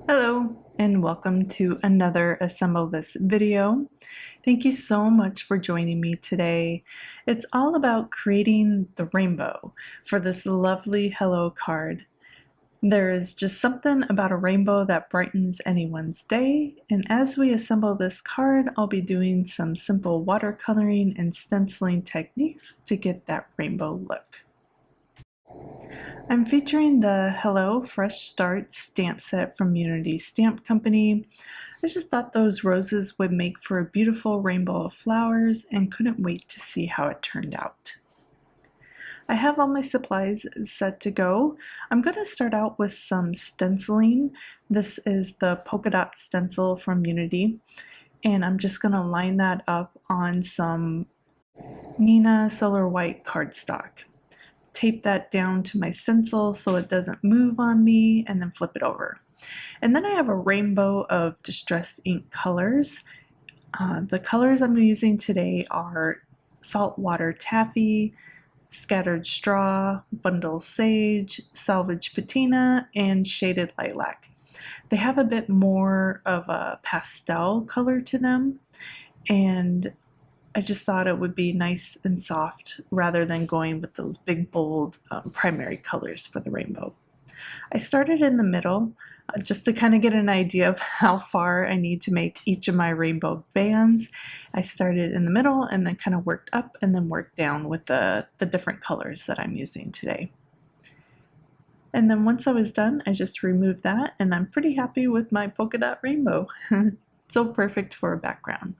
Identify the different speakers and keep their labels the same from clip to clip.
Speaker 1: Hello and welcome to another Assemble This video. Thank you so much for joining me today. It's all about creating the rainbow for this lovely hello card. There is just something about a rainbow that brightens anyone's day, and as we assemble this card, I'll be doing some simple watercoloring and stenciling techniques to get that rainbow look. I'm featuring the Hello Fresh Start stamp set from Unity Stamp Company. I just thought those roses would make for a beautiful rainbow of flowers and couldn't wait to see how it turned out. I have all my supplies set to go. I'm going to start out with some stenciling. This is the polka dot stencil from Unity, and I'm just going to line that up on some Nina Solar White cardstock. Tape that down to my stencil so it doesn't move on me, and then flip it over. And then I have a rainbow of distress ink colors. The colors I'm using today are Saltwater Taffy, Scattered Straw, Bundle Sage, Salvage Patina, and Shaded Lilac. They have a bit more of a pastel color to them, and I just thought it would be nice and soft rather than going with those big bold primary colors for the rainbow. I started in the middle just to kind of get an idea of how far I need to make each of my rainbow bands. I started in the middle and then kind of worked up and then worked down with the different colors that I'm using today. And then once I was done, I just removed that, and I'm pretty happy with my polka dot rainbow. So perfect for a background.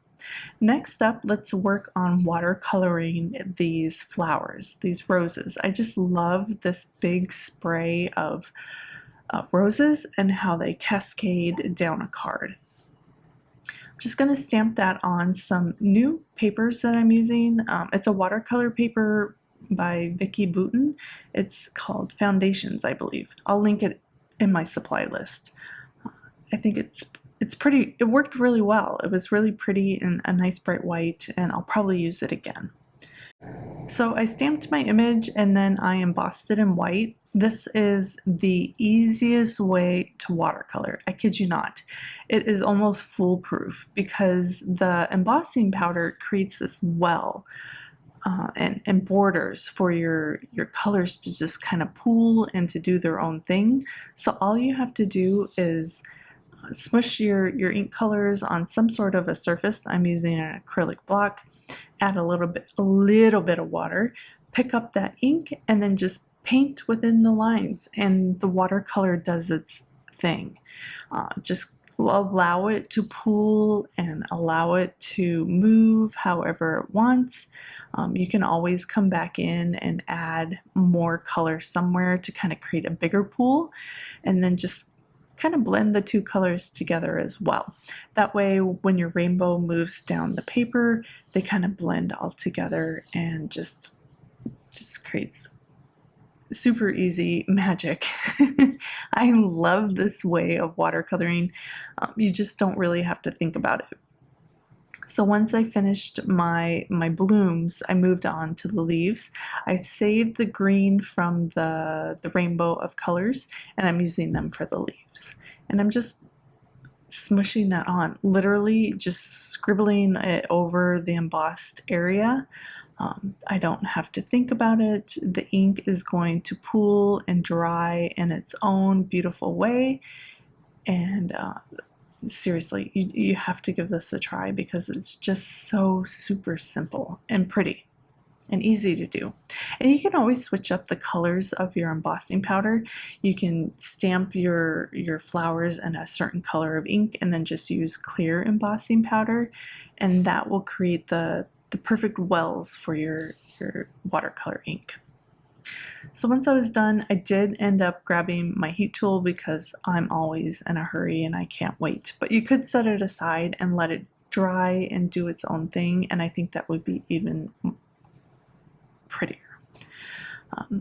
Speaker 1: Next up, let's work on watercoloring these flowers, these roses. I just love this big spray of roses and how they cascade down a card. I'm just going to stamp that on some new papers that I'm using. It's a watercolor paper by Vicki Boutin. It's called Foundations, I believe. I'll link it in my supply list. I think it's pretty, it worked really well. It was really pretty and a nice bright white, and I'll probably use it again. So I stamped my image and then I embossed it in white. This is the easiest way to watercolor. I kid you not. It is almost foolproof because the embossing powder creates this well and borders for your colors to just kind of pool and to do their own thing. So all you have to do is smush your ink colors on some sort of a surface. I'm using an acrylic block. Add a little bit of water, pick up that ink, and then just paint within the lines, and the watercolor does its thing. Just allow it to pool and allow it to move however it wants. You can always come back in and add more color somewhere to kind of create a bigger pool, and then just kind of blend the two colors together as well. That way, when your rainbow moves down the paper, they kind of blend all together and just creates super easy magic. I love this way of watercoloring. You just don't really have to think about it. So once I finished my blooms, I moved on to the leaves. I saved the green from the rainbow of colors, and I'm using them for the leaves. And I'm just smushing that on, literally just scribbling it over the embossed area. I don't have to think about it. The ink is going to pool and dry in its own beautiful way, and seriously, you have to give this a try because it's just so super simple and pretty and easy to do. And you can always switch up the colors of your embossing powder. You can stamp your flowers in a certain color of ink and then just use clear embossing powder, and that will create the perfect wells for your watercolor ink. So once I was done, I did end up grabbing my heat tool because I'm always in a hurry and I can't wait. But you could set it aside and let it dry and do its own thing, and I think that would be even prettier.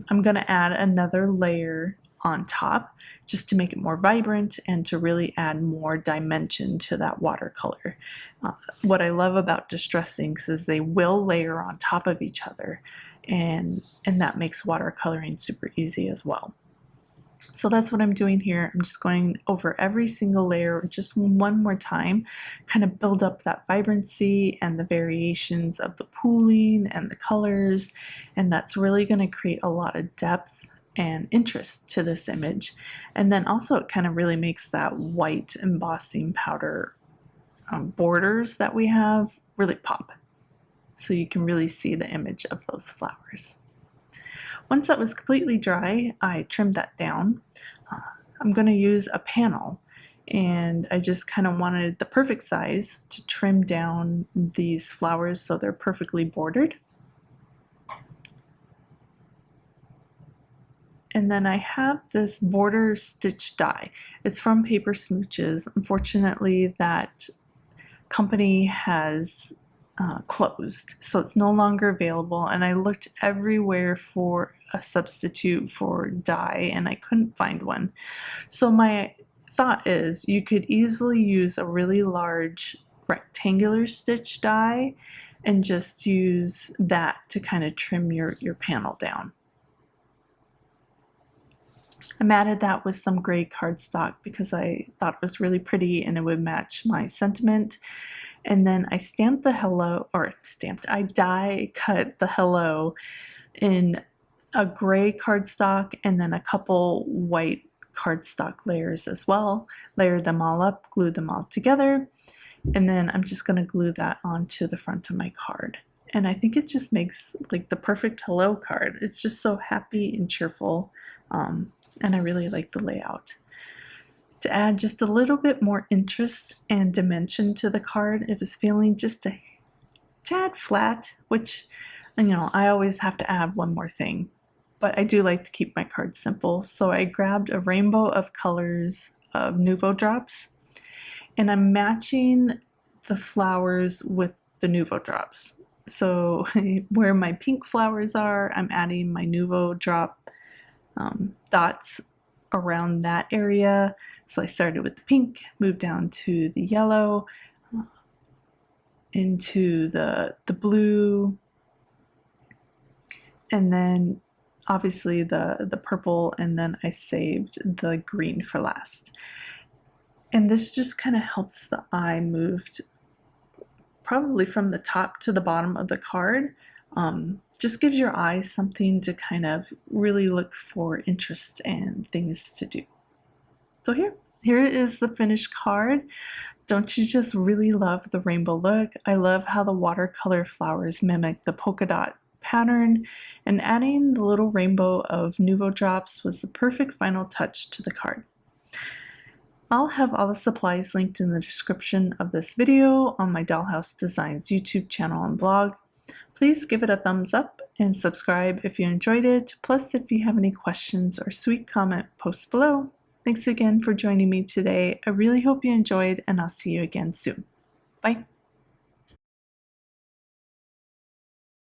Speaker 1: I'm going to add another layer on top just to make it more vibrant and to really add more dimension to that watercolor. What I love about distress inks is they will layer on top of each other, and that makes watercoloring super easy as well. So that's what I'm doing here. I'm just going over every single layer just one more time, kind of build up that vibrancy and the variations of the pooling and the colors, and that's really going to create a lot of depth and interest to this image. And then also it kind of really makes that white embossing powder borders that we have really pop. So you can really see the image of those flowers. Once that was completely dry, I trimmed that down. I'm going to use a panel, and I just kind of wanted the perfect size to trim down these flowers so they're perfectly bordered. And then I have this border stitch die. It's from Paper Smooches. Unfortunately, that company has closed, so it's no longer available, and I looked everywhere for a substitute for die and I couldn't find one. So my thought is you could easily use a really large rectangular stitch die and just use that to kind of trim your panel down. I matted that with some gray cardstock because I thought it was really pretty and it would match my sentiment. And then I stamped the hello, I die cut the hello in a gray cardstock and then a couple white cardstock layers as well. Layered them all up, glued them all together, and then I'm just going to glue that onto the front of my card. And I think it just makes like the perfect hello card. It's just so happy and cheerful, and I really like the layout. To add just a little bit more interest and dimension to the card, if it's feeling just a tad flat, which, you know, I always have to add one more thing, but I do like to keep my cards simple. So I grabbed a rainbow of colors of Nouveau drops, and I'm matching the flowers with the Nouveau drops. So where my pink flowers are, I'm adding my Nouveau drop dots around that area. So I started with the pink, moved down to the yellow, into the blue, and then obviously the purple, and then I saved the green for last. And this just kind of helps the eye move probably from the top to the bottom of the card. Just gives your eyes something to kind of really look for interest and things to do. So here is the finished card. Don't you just really love the rainbow look? I love how the watercolor flowers mimic the polka dot pattern, and adding the little rainbow of Nouveau drops was the perfect final touch to the card. I'll have all the supplies linked in the description of this video on my Dahlhouse Designs YouTube channel and blog. Please give it a thumbs up and subscribe if you enjoyed it. Plus, if you have any questions or sweet comment, post below. Thanks again for joining me today. I really hope you enjoyed, and I'll see you again soon. Bye.